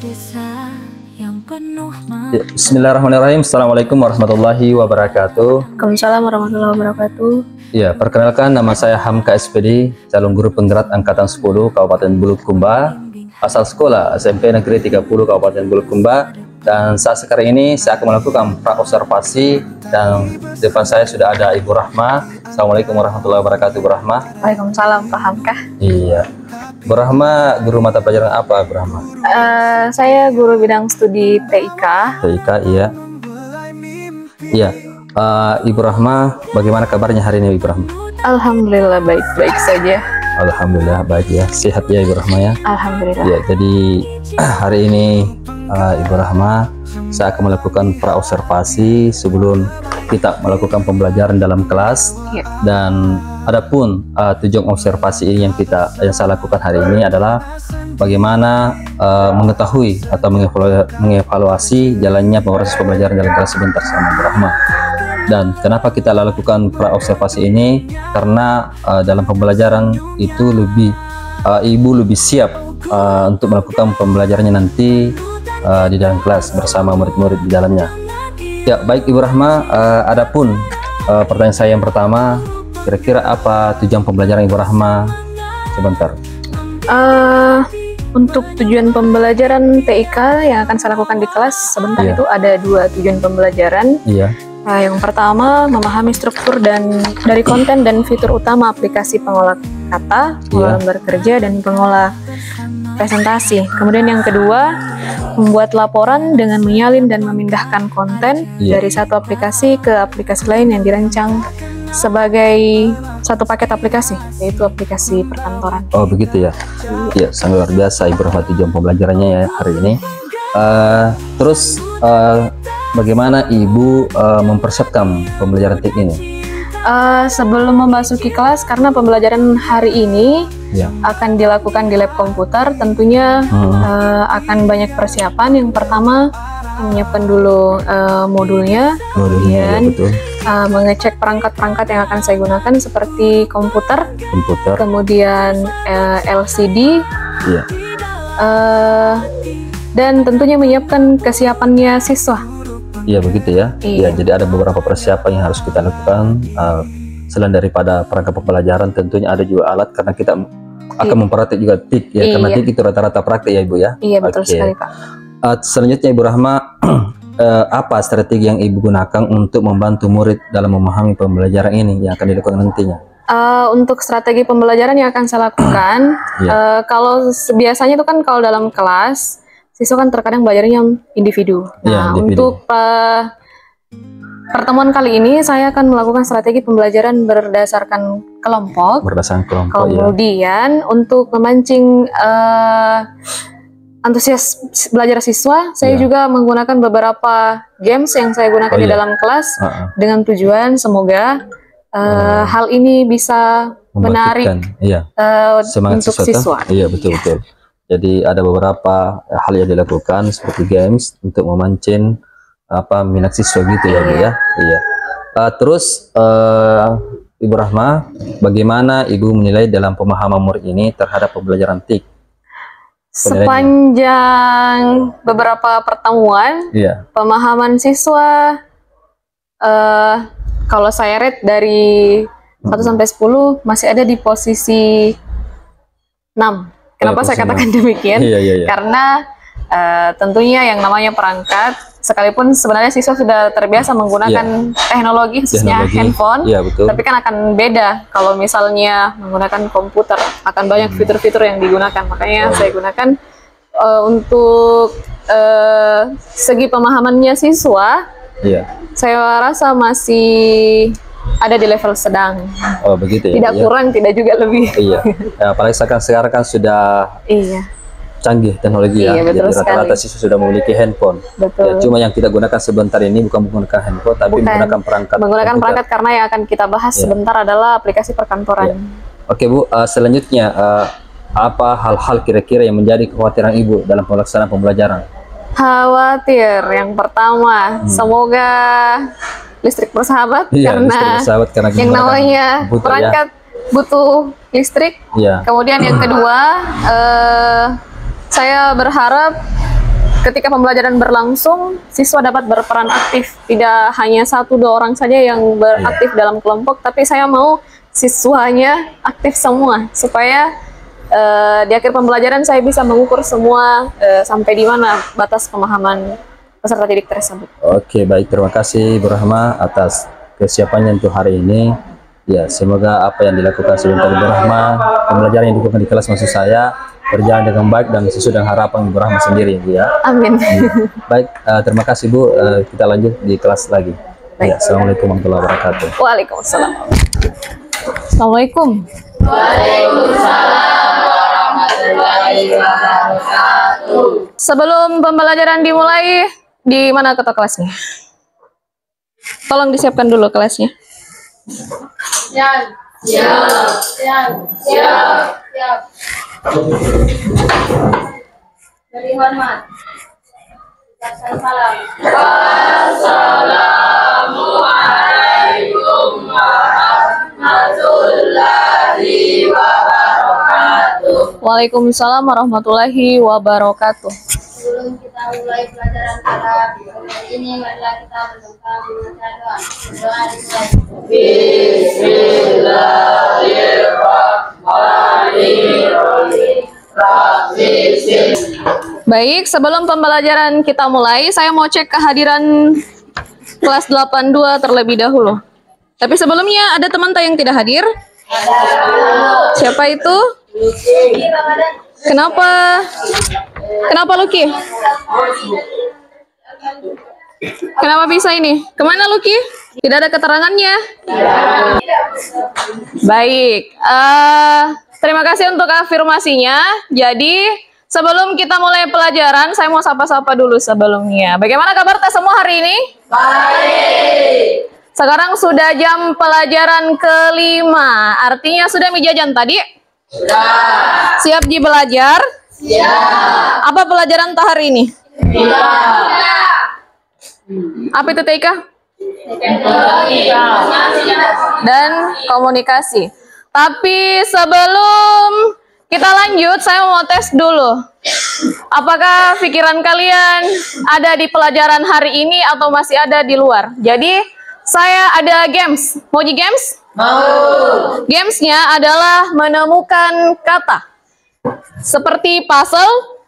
Ya, Bismillahirrahmanirrahim. Assalamualaikum warahmatullahi wabarakatuh. Waalaikumsalam warahmatullahi wabarakatuh. Ya, perkenalkan nama saya Hamka SPD, calon guru penggerak angkatan 10 Kabupaten Bulukumba, asal sekolah SMP Negeri 30 Kabupaten Bulukumba. Dan saat sekarang ini saya akan melakukan pra-observasi dan di depan saya sudah ada Ibu Rahma. Assalamualaikum warahmatullahi wabarakatuh, Bu Rahma. Waalaikumsalam, Pak Hamka. Iya. Bu Rahma, guru mata pelajaran apa, Bu Rahma? Saya guru bidang studi TIK. TIK, iya. Iya. Ibu Rahma, bagaimana kabarnya hari ini, Ibu Rahma? Alhamdulillah baik-baik saja. Alhamdulillah baik ya, sehat ya Ibu Rahma ya. Alhamdulillah. Ya, jadi hari ini Ibu Rahma, saya akan melakukan pra-observasi sebelum kita melakukan pembelajaran dalam kelas. Ya. Dan adapun tujuan observasi ini yang saya lakukan hari ini adalah bagaimana mengetahui atau mengevaluasi jalannya proses pembelajaran dalam kelas sebentar sama Ibu Rahma. Dan kenapa kita lakukan pra-observasi ini? Karena dalam pembelajaran itu ibu lebih siap untuk melakukan pembelajarannya nanti di dalam kelas bersama murid-murid di dalamnya. Ya, baik Ibu Rahma, adapun pertanyaan saya yang pertama, kira-kira apa tujuan pembelajaran Ibu Rahma? Sebentar. Untuk tujuan pembelajaran TIK yang akan saya lakukan di kelas sebentar, Iya. Itu ada 2 tujuan pembelajaran. Iya. Yang pertama, memahami struktur dari konten dan fitur utama aplikasi pengolah kata, pengolah lembar kerja, dan pengolah presentasi. Kemudian yang kedua, membuat laporan dengan menyalin dan memindahkan konten dari satu aplikasi ke aplikasi lain yang dirancang sebagai satu paket aplikasi, yaitu aplikasi perkantoran. Oh begitu ya. Ya, sangat luar biasa Ibu Rahma tujuan pembelajarannya ya hari ini. Terus bagaimana Ibu mempersiapkan pembelajaran TIK ini? Sebelum memasuki kelas, karena pembelajaran hari ini akan dilakukan di lab komputer, tentunya akan banyak persiapan. Yang pertama, menyiapkan dulu modulnya, kemudian mengecek perangkat-perangkat yang akan saya gunakan seperti komputer, kemudian LCD, dan tentunya menyiapkan kesiapannya siswa. Iya begitu ya. Iya, jadi ada beberapa persiapan yang harus kita lakukan. Selain daripada perangkat pembelajaran, tentunya ada juga alat karena kita akan mempraktik juga TIK ya. Karena TIK itu rata-rata praktik ya Ibu ya. Iya betul sekali Pak. Selanjutnya Ibu Rahma, apa strategi yang Ibu gunakan untuk membantu murid dalam memahami pembelajaran ini yang akan dilakukan nantinya? Untuk strategi pembelajaran yang akan saya lakukan, kalau biasanya itu kan kalau dalam kelas siswa kan terkadang belajarnya individu. Nah, untuk pertemuan kali ini saya akan melakukan strategi pembelajaran berdasarkan kelompok. Kemudian untuk memancing antusias belajar siswa, saya juga menggunakan beberapa games yang saya gunakan di dalam kelas dengan tujuan semoga hal ini bisa menarik untuk siswa. Iya betul-betul. Jadi ada beberapa hal yang dilakukan seperti games untuk memancing minat siswa gitu ya Bu ya. Iya. Terus Ibu Rahma, bagaimana Ibu menilai dalam pemahaman murid ini terhadap pembelajaran TIK? Sepanjang beberapa pertemuan, pemahaman siswa kalau saya rate dari 1 sampai 10 masih ada di posisi 6. Kenapa saya katakan demikian? Karena tentunya yang namanya perangkat, sekalipun sebenarnya siswa sudah terbiasa menggunakan teknologi, khususnya handphone, tapi kan akan beda kalau misalnya menggunakan komputer, akan banyak fitur-fitur yang digunakan. Makanya saya gunakan untuk segi pemahamannya siswa, saya rasa masih ada di level sedang. Oh begitu ya. Tidak kurang, tidak juga lebih. Iya. Apalagi sekarang kan sudah canggih teknologi ya. Jadi rata-rata siswa sudah memiliki handphone. Betul. Ya, cuma yang kita gunakan sebentar ini bukan menggunakan handphone, tapi menggunakan perangkat. Menggunakan perangkat karena yang akan kita bahas sebentar adalah aplikasi perkantoran. Oke Bu, selanjutnya apa hal-hal kira-kira yang menjadi kekhawatiran Ibu dalam pelaksanaan pembelajaran? Khawatir yang pertama, semoga listrik bersahabat, karena yang namanya perangkat butuh listrik. Kemudian yang kedua, saya berharap ketika pembelajaran berlangsung, siswa dapat berperan aktif. Tidak hanya 1-2 orang saja yang beraktif dalam kelompok, tapi saya mau siswanya aktif semua, supaya di akhir pembelajaran saya bisa mengukur semua sampai di mana batas pemahaman peserta didik tersebut. Oke, baik, terima kasih Bu Rahma atas kesiapannya untuk hari ini. Ya, semoga apa yang dilakukan sebelum tadi Bu Rahma, pembelajaran yang dilakukan di kelas maksud saya, berjalan dengan baik dan sesuai dengan harapan Bu Rahma sendiri, Bu ya. Amin. Baik, terima kasih Bu. Kita lanjut di kelas lagi. Ya, Assalamualaikum warahmatullahi wabarakatuh. Waalaikumsalam. Assalamualaikum. Waalaikumsalam warahmatullahi wabarakatuh. Sebelum pembelajaran dimulai, di mana ketua kelasnya? Tolong disiapkan dulu kelasnya. Siap, siap, siap, siap, siap. Beri hormat. Ucapkan salam. Assalamualaikum warahmatullahi wabarakatuh. Waalaikumsalam warahmatullahi wabarakatuh. Sebelum kita mulai pelajaran kita hari ini, marilah kita berdoa membaca doa. Doa dimulai. Bismillahirrahmanirrahim. Baik, sebelum pembelajaran kita mulai, saya mau cek kehadiran kelas 82 terlebih dahulu. Tapi sebelumnya ada teman yang tidak hadir? Siapa itu? Kenapa? Kenapa Lucky? Kenapa bisa ini? Kemana Lucky? Tidak ada keterangannya. Baik. Terima kasih untuk afirmasinya. Jadi sebelum kita mulai pelajaran, saya mau sapa-sapa dulu sebelumnya. Bagaimana kabar tes semua hari ini? Baik. Sekarang sudah jam pelajaran kelima. Artinya sudah mijajan tadi? Sudah. Siap di belajar? Siap. Apa pelajaran hari ini? Apa itu TK? Dan komunikasi. Tapi sebelum kita lanjut, saya mau tes dulu. Apakah pikiran kalian ada di pelajaran hari ini atau masih ada di luar? Jadi, saya ada games. Mau di games? Mau. Gamesnya adalah menemukan kata. Seperti puzzle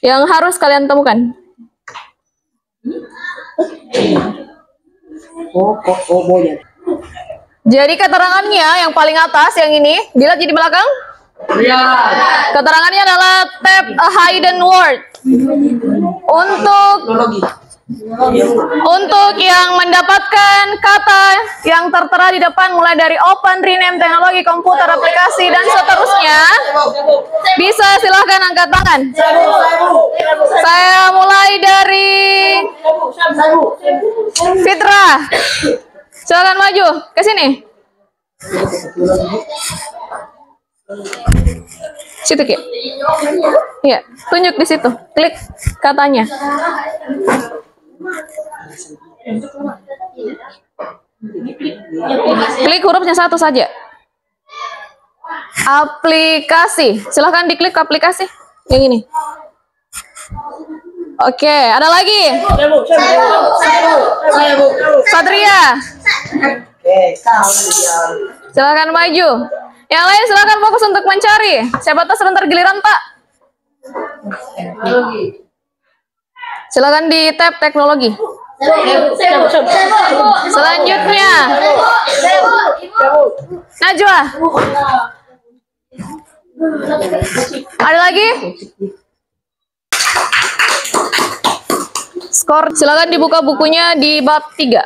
yang harus kalian temukan. Jadi keterangannya yang paling atas, yang ini, dilihat di belakang. Keterangannya adalah tap a hidden word. Untuk yang mendapatkan kata yang tertera di depan mulai dari open, rename, teknologi, komputer, aplikasi, dan seterusnya, bisa silahkan angkat tangan. Saya mulai dari Fitra. Silakan maju ke sini. Situ Ki. Iya, tunjuk di situ. Klik katanya. Klik hurufnya satu saja. Aplikasi. Silahkan diklik aplikasi. Yang ini. Oke, ada lagi. Satria. Silahkan maju. Yang lain silahkan fokus untuk mencari. Siapa tahu sebentar giliran Pak. Silakan di tab teknologi. Selanjutnya Najwa. Ada lagi? Skor. Silakan dibuka bukunya di bab 3.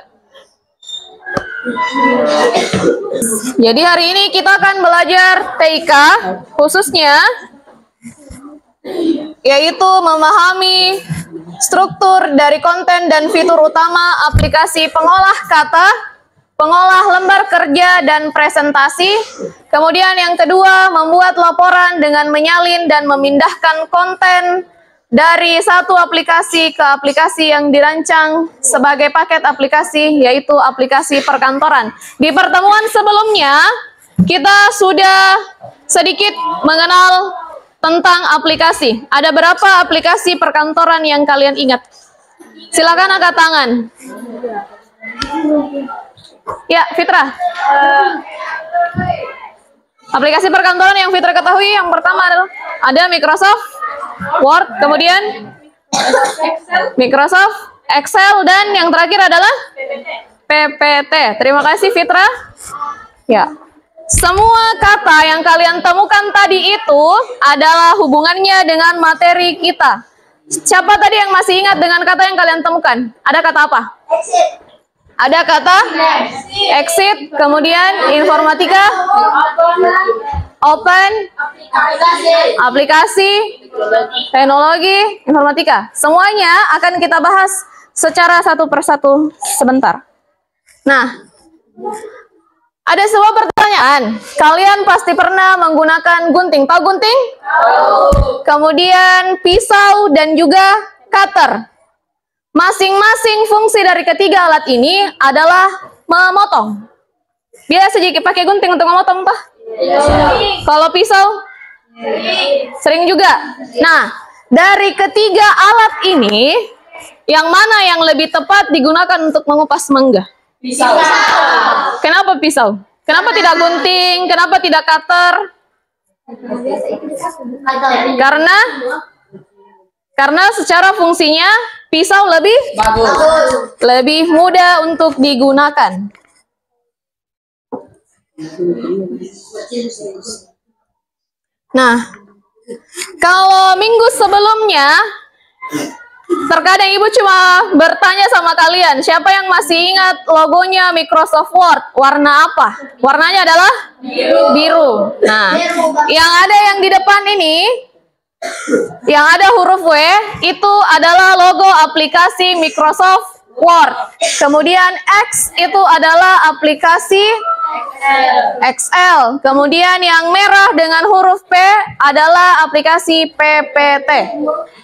Jadi hari ini kita akan belajar TIK khususnya, yaitu memahami struktur dari konten dan fitur utama aplikasi pengolah kata, pengolah lembar kerja dan presentasi. Kemudian yang kedua, membuat laporan dengan menyalin dan memindahkan konten dari satu aplikasi ke aplikasi yang dirancang sebagai paket aplikasi, yaitu aplikasi perkantoran. Di pertemuan sebelumnya, kita sudah sedikit mengenal tentang aplikasi. Ada berapa aplikasi perkantoran yang kalian ingat? Silakan angkat tangan. Ya, Fitra. Aplikasi perkantoran yang Fitra ketahui yang pertama adalah ada Microsoft Word, kemudian Microsoft Excel, dan yang terakhir adalah PPT. Terima kasih Fitra. Ya. Semua kata yang kalian temukan tadi itu adalah hubungannya dengan materi kita. Siapa tadi yang masih ingat dengan kata yang kalian temukan? Ada kata apa? Exit. Ada kata exit, kemudian informatika, open, aplikasi, teknologi, informatika. Semuanya akan kita bahas secara satu persatu sebentar. Nah, ada sebuah pertanyaan. Kalian pasti pernah menggunakan gunting. Tahu gunting? Kemudian pisau dan juga cutter. Masing-masing fungsi dari ketiga alat ini adalah memotong. Biasa jadi pakai gunting untuk memotong, toh? Kalau pisau? Sering juga. Nah, dari ketiga alat ini, yang mana yang lebih tepat digunakan untuk mengupas mangga? Pisau. Kenapa pisau? Kenapa tidak gunting? Kenapa tidak cutter? Karena secara fungsinya pisau lebih bagus, lebih mudah untuk digunakan. Nah, kalau minggu sebelumnya terkadang ibu cuma bertanya sama kalian, siapa yang masih ingat logonya Microsoft Word? Warna apa? Warnanya adalah biru. Nah, yang ada yang di depan ini, yang ada huruf W, itu adalah logo aplikasi Microsoft Word. Kemudian X itu adalah aplikasi Excel. Kemudian yang merah dengan huruf P adalah aplikasi PPT.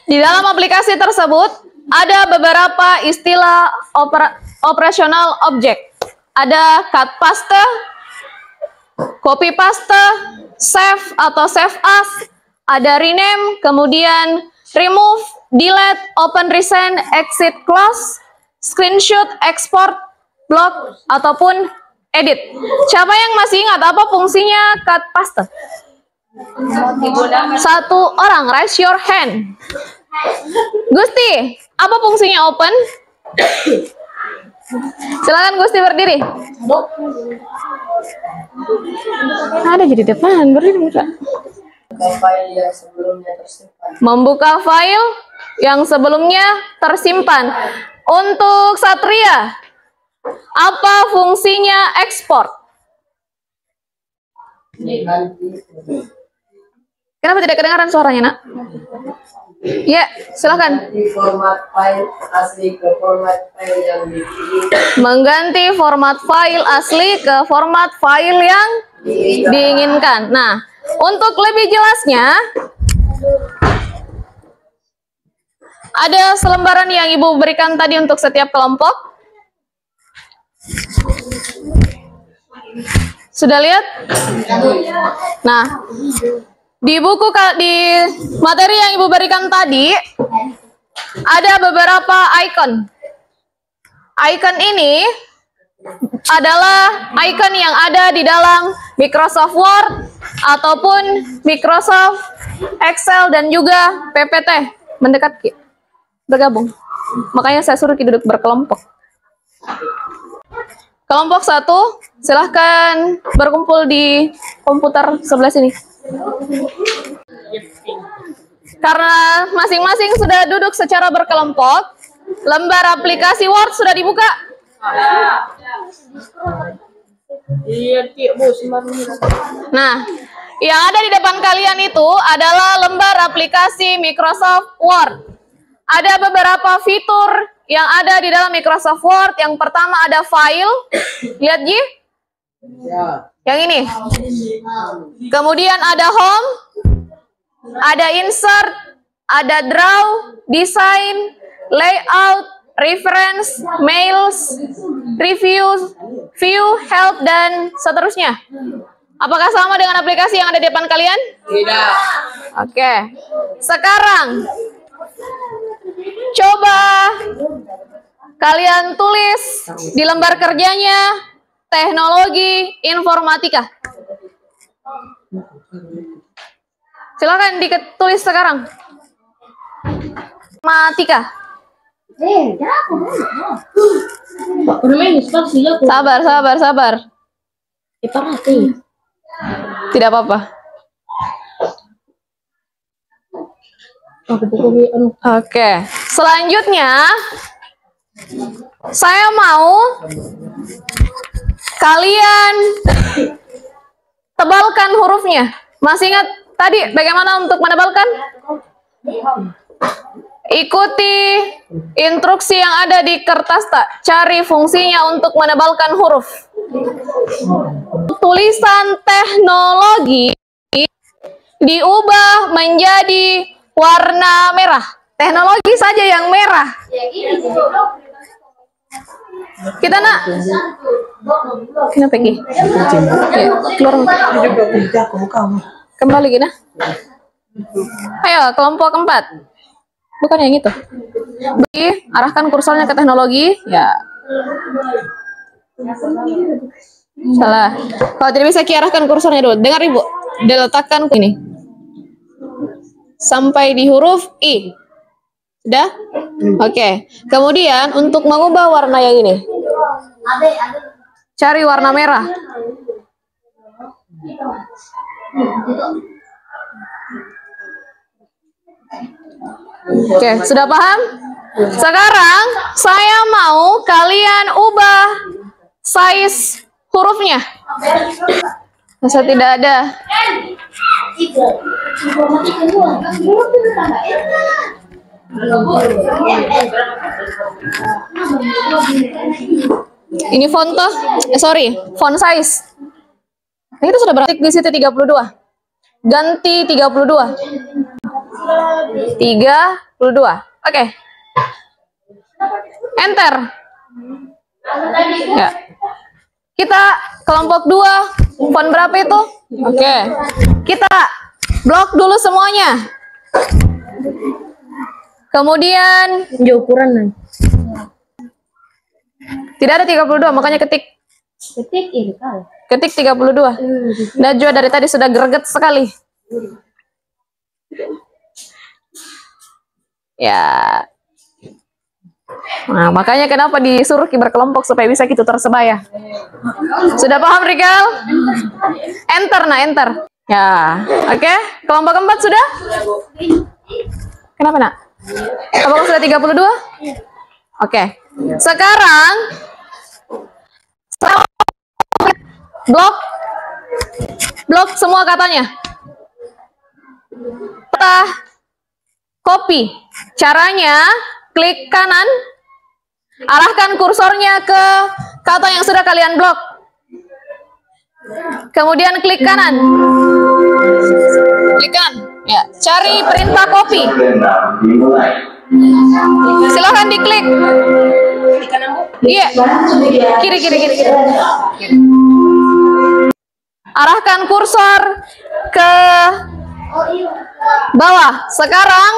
Di dalam aplikasi tersebut ada beberapa istilah operational object. Ada cut paste, copy paste, save atau save as, ada rename, kemudian remove, delete, open resend, exit, close, screenshot, export, block, ataupun edit. Siapa yang masih ingat apa fungsinya cut paste? Satu orang, raise your hand. Gusti, apa fungsinya open? Silakan Gusti berdiri. Ada di depan, berdiri. Membuka file yang sebelumnya tersimpan. Untuk Satria, apa fungsinya ekspor? Kenapa tidak kedengaran suaranya, Nak? Ya, silakan. Format file asli ke format file yang dipilih. Mengganti format file asli ke format file yang diinginkan. Nah, untuk lebih jelasnya, ada selembaran yang Ibu berikan tadi untuk setiap kelompok. Sudah lihat? Nah, di materi yang Ibu berikan tadi, ada beberapa icon. Icon ini adalah icon yang ada di dalam Microsoft Word ataupun Microsoft Excel dan juga PPT. Mendekat, bergabung. Makanya saya suruh duduk berkelompok. Kelompok 1, silahkan berkumpul di komputer sebelah sini. Karena masing-masing sudah duduk secara berkelompok, lembar aplikasi Word sudah dibuka? Nah, yang ada di depan kalian itu adalah lembar aplikasi Microsoft Word. Ada beberapa fitur yang ada di dalam Microsoft Word. Yang pertama ada file. Lihat Ji? Yang ini. Kemudian ada home, ada insert, ada draw, design, layout, reference, mails, reviews, view, help, dan seterusnya. Apakah sama dengan aplikasi yang ada di depan kalian? Tidak. Oke. Sekarang coba kalian tulis di lembar kerjanya teknologi informatika. Silakan ditulis sekarang. Informatika. Sabar. Tidak apa-apa. Oke, selanjutnya saya mau kalian tebalkan hurufnya. Masih ingat tadi bagaimana untuk menebalkan? Ikuti instruksi yang ada di kertas tak. Cari fungsinya untuk menebalkan huruf. Tulisan teknologi diubah menjadi warna merah. Teknologi saja yang merah. Kita nak. Kenapa pergi? Keluar. Kembali gina. Ayo, kelompok keempat. Bukan yang itu. Arahkan kursornya ke teknologi. Ya. Salah. Kalau tidak bisa arahkan kursornya dulu. Dengar Ibu. Diletakkan ini. Sampai di huruf I. Sudah? Oke. Kemudian untuk mengubah warna yang ini. Cari warna merah. Oke, sudah paham? Sekarang saya mau kalian ubah size hurufnya. Masa tidak ada? Ini font toh? Font size. Itu sudah berarti di situ 32. Ganti 32. 32. Oke. Enter. Ya. Kita kelompok 2. Font berapa itu? Oke. Kita blok dulu semuanya. Kemudian ukuran tidak ada 32, makanya ketik. Ketik 32. Najwa dari tadi sudah greget sekali. Ya. Nah, makanya kenapa disuruh berkelompok supaya bisa gitu tersebaya. Sudah paham, Rikal? Enter, enter. Ya, oke. Kelompok keempat sudah? Kenapa, nak? Apakah sudah 32? Oke. Sekarang blok semua katanya. Kita copy. Caranya klik kanan, arahkan kursornya ke kata yang sudah kalian blok. Kemudian klik kanan. Klik kanan. Ya, cari perintah copy. Silahkan diklik. Iya. Kiri. Arahkan kursor ke bawah. Sekarang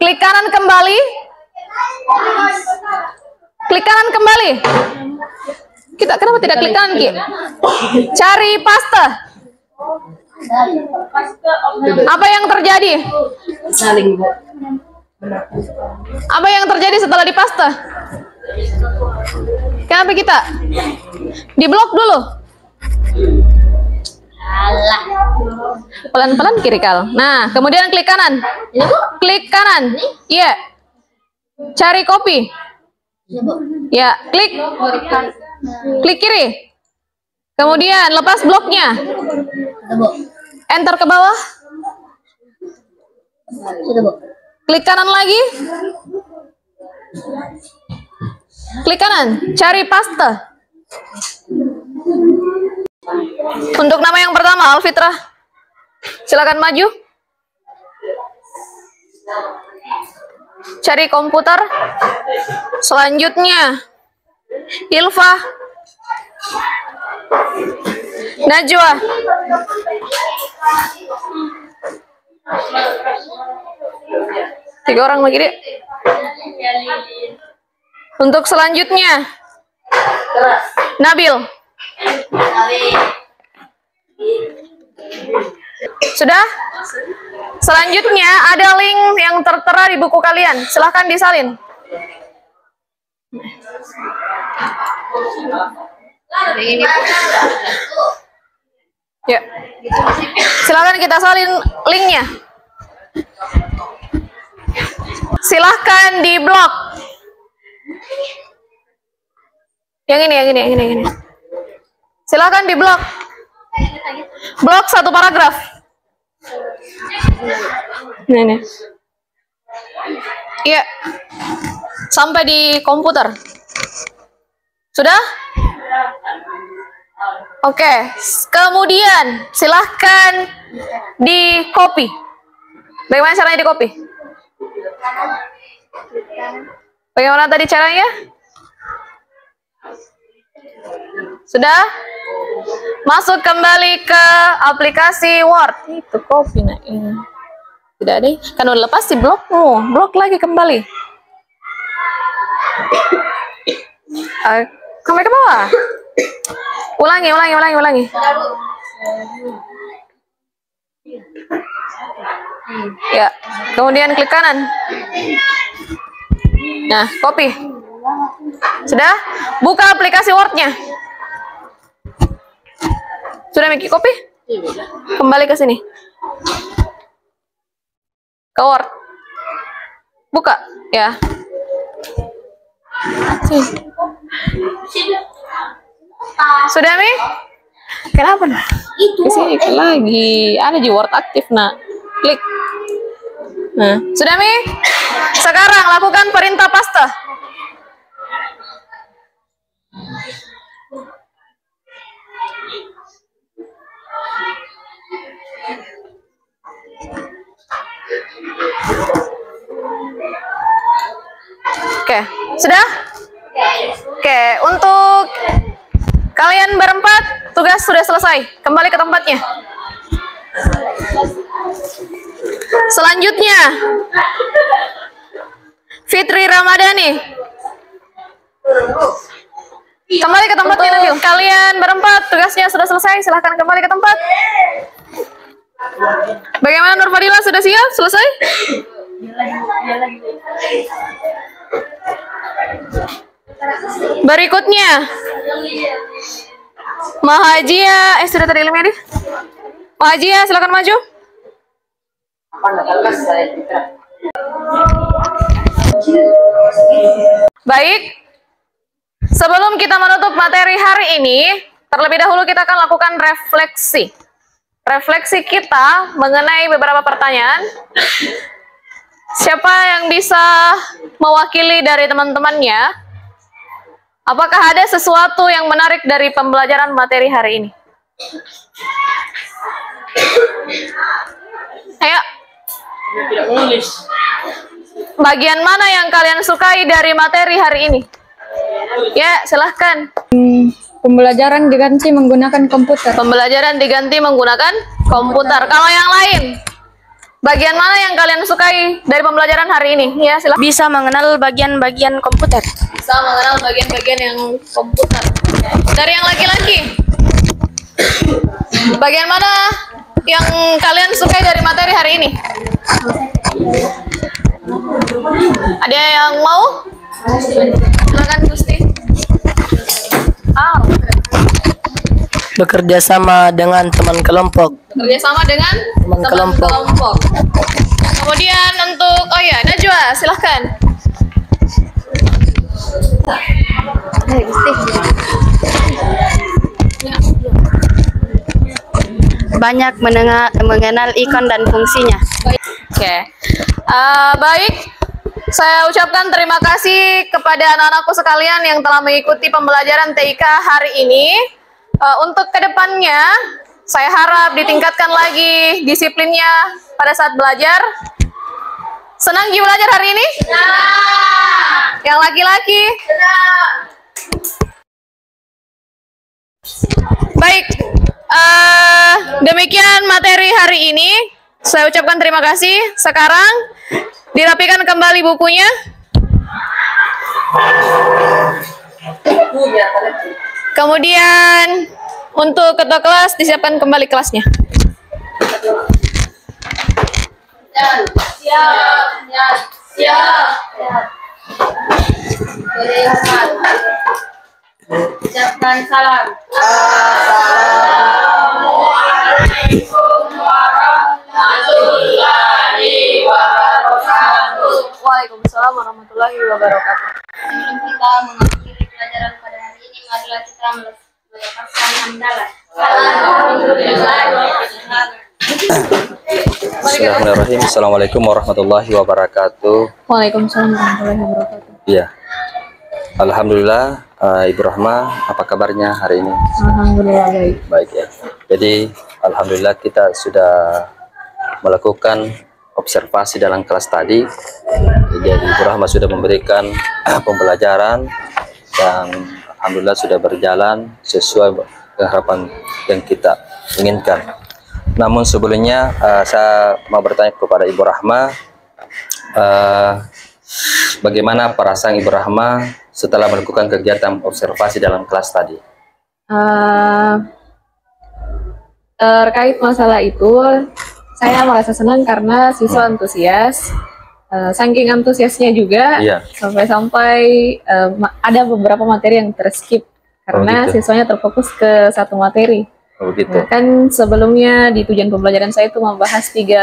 klik kanan kembali. Klik kanan kembali. Kita kenapa tidak klik kanan, Ki? Cari paste. Apa yang terjadi? Apa yang terjadi setelah dipaste? Kenapa kita? Diblok dulu. Pelan-pelan kiri, Kal. Nah, kemudian klik kanan. Klik kanan. Iya. Cari copy. Ya, klik. Klik kiri. Kemudian lepas bloknya. Enter ke bawah. Klik kanan lagi. Klik kanan. Cari paste. Untuk nama yang pertama, Alfitrah. Silakan maju. Cari komputer. Selanjutnya, Ilfa. Najwa. 3 orang lagi deh. Untuk selanjutnya, Nabil. Sudah? Selanjutnya ada link yang tertera di buku kalian. Silahkan disalin. Ya. Silahkan kita salin linknya. Silahkan di blok. Yang ini. Silahkan di blok. Blok 1 paragraf. Ini. Iya. Sampai di komputer. Sudah? Oke. Kemudian silahkan di copy. Bagaimana caranya di copy? Bagaimana tadi caranya? Sudah? Masuk kembali ke aplikasi Word. Itu copy nah ini. Tidak ada. Kan udah lepas di blokmu. Blok lagi kembali. Sampai ke bawah. Ulangi. Ya, kemudian klik kanan. Nah, copy. Sudah? Buka aplikasi Word-nya. Sudah Miki copy? Kembali ke sini. Ke Word. Buka, ya. Sudah Mi? Kenapa nah? Di sini lagi. Ada di Word aktif nak. Klik. Nah, sudah Mi? Sekarang lakukan perintah paste. Oke, sudah? Oke, untuk kalian berempat, tugas sudah selesai. Kembali ke tempatnya. Selanjutnya, Fitri Ramadhani. Kembali ke tempatnya Nabil. Kalian berempat, tugasnya sudah selesai. Silahkan kembali ke tempat. Bagaimana Nur Fadila, sudah siap? Selesai? Berikutnya, Mahajia. Sudah tadi ilmunya deh. Mahajia, silakan maju. Baik. Sebelum kita menutup materi hari ini, terlebih dahulu kita akan lakukan refleksi. Refleksi kita mengenai beberapa pertanyaan. Siapa yang bisa mewakili dari teman-temannya? Apakah ada sesuatu yang menarik dari pembelajaran materi hari ini? Ayo. Bagian mana yang kalian sukai dari materi hari ini? Ya, silahkan. Pembelajaran diganti menggunakan komputer. Pembelajaran diganti menggunakan komputer. Kalau yang lain, bagian mana yang kalian sukai dari pembelajaran hari ini? Ya, silahkan. Bisa mengenal bagian-bagian komputer. Bisa mengenal bagian-bagian yang komputer. Dari yang laki-laki, bagian mana yang kalian sukai dari materi hari ini? Ada yang mau? Silakan Gusti. Bekerja sama dengan teman kelompok. Bekerja sama dengan teman kelompok. Kemudian untuk, oh ya, Najwa, silahkan. Banyak mengenal ikon dan fungsinya. Oke. Baik, saya ucapkan terima kasih kepada anak-anakku sekalian yang telah mengikuti pembelajaran TIK hari ini. Untuk kedepannya, saya harap ditingkatkan lagi disiplinnya pada saat belajar. Senang belajar hari ini? Senang. Yang laki-laki? Senang. Baik, demikian materi hari ini. Saya ucapkan terima kasih. Sekarang dirapikan kembali bukunya. Kemudian untuk ketua kelas disiapkan kembali kelasnya. Siap. Ucapkan salam. Assalamualaikum warahmatullahi wabarakatuh. Waalaikumsalam warahmatullahi wabarakatuh. Sebelum kita mengakhiri pelajaran pada hari ini, marilah kita melepaskan hamdalah. Bismillahirrahmanirrahim. Assalamualaikum warahmatullahi wabarakatuh. Waalaikumsalam warahmatullahi wabarakatuh. Iya. Alhamdulillah, Ibu Rahma, apa kabarnya hari ini? Alhamdulillah baik. Baik ya. Jadi alhamdulillah kita sudah melakukan observasi dalam kelas tadi. Jadi Ibu Rahma sudah memberikan pembelajaran dan alhamdulillah sudah berjalan sesuai dengan harapan yang kita inginkan. Namun sebelumnya saya mau bertanya kepada Ibu Rahma, bagaimana perasaan Ibu Rahma setelah melakukan kegiatan observasi dalam kelas tadi? Terkait masalah itu, saya merasa senang karena siswa antusias. Saking antusiasnya juga, sampai-sampai ada beberapa materi yang terskip karena siswanya terfokus ke satu materi. Nah, kan sebelumnya di tujuan pembelajaran saya itu membahas 3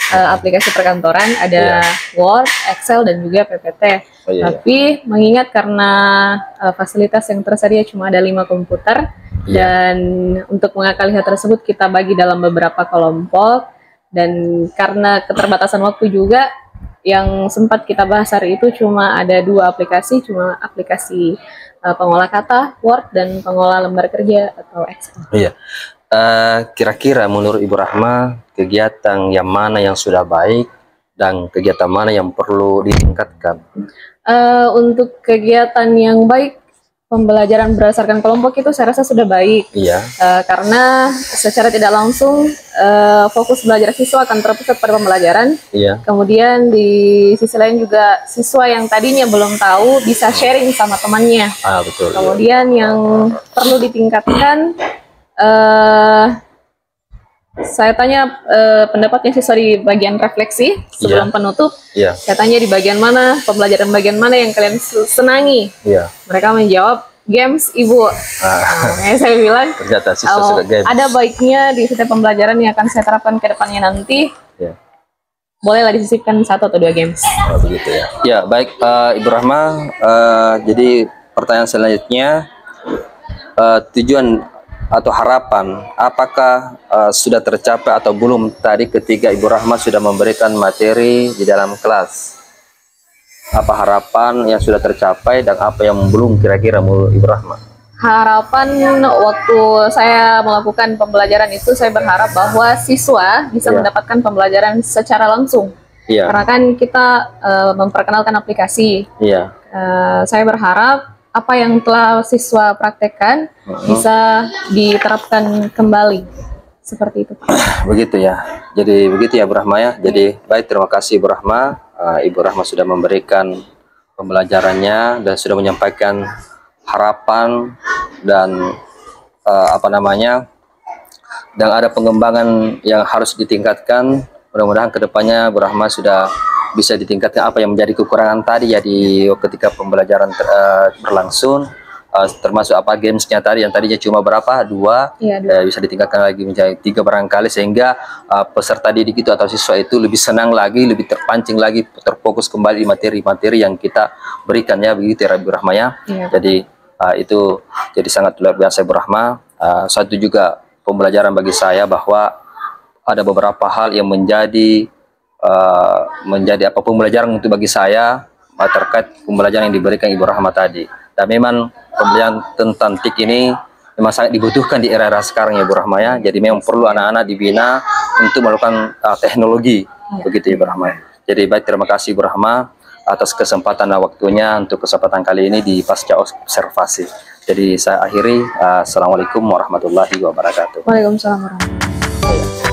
aplikasi perkantoran, ada Word, Excel, dan juga PPT. Tapi mengingat karena fasilitas yang tersedia cuma ada 5 komputer, dan untuk mengakali hal tersebut kita bagi dalam beberapa kelompok, dan karena keterbatasan waktu juga, yang sempat kita bahas hari itu cuma ada 2 aplikasi, cuma aplikasi pengolah kata, Word, dan pengolah lembar kerja atau Excel. Iya. Kira-kira menurut Ibu Rahma, kegiatan yang mana yang sudah baik dan kegiatan mana yang perlu ditingkatkan? Untuk kegiatan yang baik, pembelajaran berdasarkan kelompok itu saya rasa sudah baik. Iya. Karena secara tidak langsung fokus belajar siswa akan terpusat pada pembelajaran. Iya. Kemudian di sisi lain juga siswa yang tadinya belum tahu bisa sharing sama temannya. Betul. Kemudian yang perlu ditingkatkan, saya tanya pendapatnya siswa di bagian refleksi sebelum penutup. Saya tanya di bagian mana, pembelajaran bagian mana yang kalian senangi. Mereka menjawab games, Ibu. Saya bilang ternyata siswa sudah games. Ada baiknya di setiap pembelajaran yang akan saya terapkan ke depannya nanti. Bolehlah disisipkan 1 atau 2 games. Begitu ya. Ya, baik Ibu Rahma. Jadi pertanyaan selanjutnya, tujuan atau harapan apakah sudah tercapai atau belum tadi ketika Ibu Rahma sudah memberikan materi di dalam kelas? Apa harapan yang sudah tercapai dan apa yang belum kira-kira menurut Ibu Rahma? Harapan waktu saya melakukan pembelajaran itu, saya berharap bahwa siswa bisa mendapatkan pembelajaran secara langsung. Karena kan kita memperkenalkan aplikasi. Saya berharap apa yang telah siswa praktekkan bisa diterapkan kembali, seperti itu. Begitu ya. Jadi begitu ya Ibu Rahma ya. Jadi baik, terima kasih Ibu Rahma. Ibu Rahma sudah memberikan pembelajarannya dan sudah menyampaikan harapan dan dan ada pengembangan yang harus ditingkatkan. Mudah-mudahan kedepannya Ibu Rahma sudah bisa ditingkatkan apa yang menjadi kekurangan tadi ya ketika pembelajaran berlangsung, termasuk gamesnya tadi yang tadinya cuma berapa 2, bisa ditingkatkan lagi menjadi 3 barangkali, sehingga peserta didik itu atau siswa itu lebih senang lagi, lebih terpancing lagi, terfokus kembali di materi-materi yang kita berikan ya, begitu ya Ibu Rahma ya. Jadi itu jadi sangat luar biasa Ibu Rahma. Satu juga pembelajaran bagi saya bahwa ada beberapa hal yang menjadi pembelajaran untuk bagi saya terkait pembelajaran yang diberikan Ibu Rahma tadi. Dan memang pembelajaran tentang TIK ini memang sangat dibutuhkan di era-era sekarang ya Ibu Rahma ya. Jadi memang perlu anak-anak dibina untuk melakukan teknologi, begitu Ibu Rahma. Jadi baik, terima kasih Ibu Rahma atas kesempatan dan waktunya untuk kesempatan kali ini di pasca observasi. Jadi saya akhiri, assalamualaikum warahmatullahi wabarakatuh. Waalaikumsalam warahmatullahi wabarakatuh.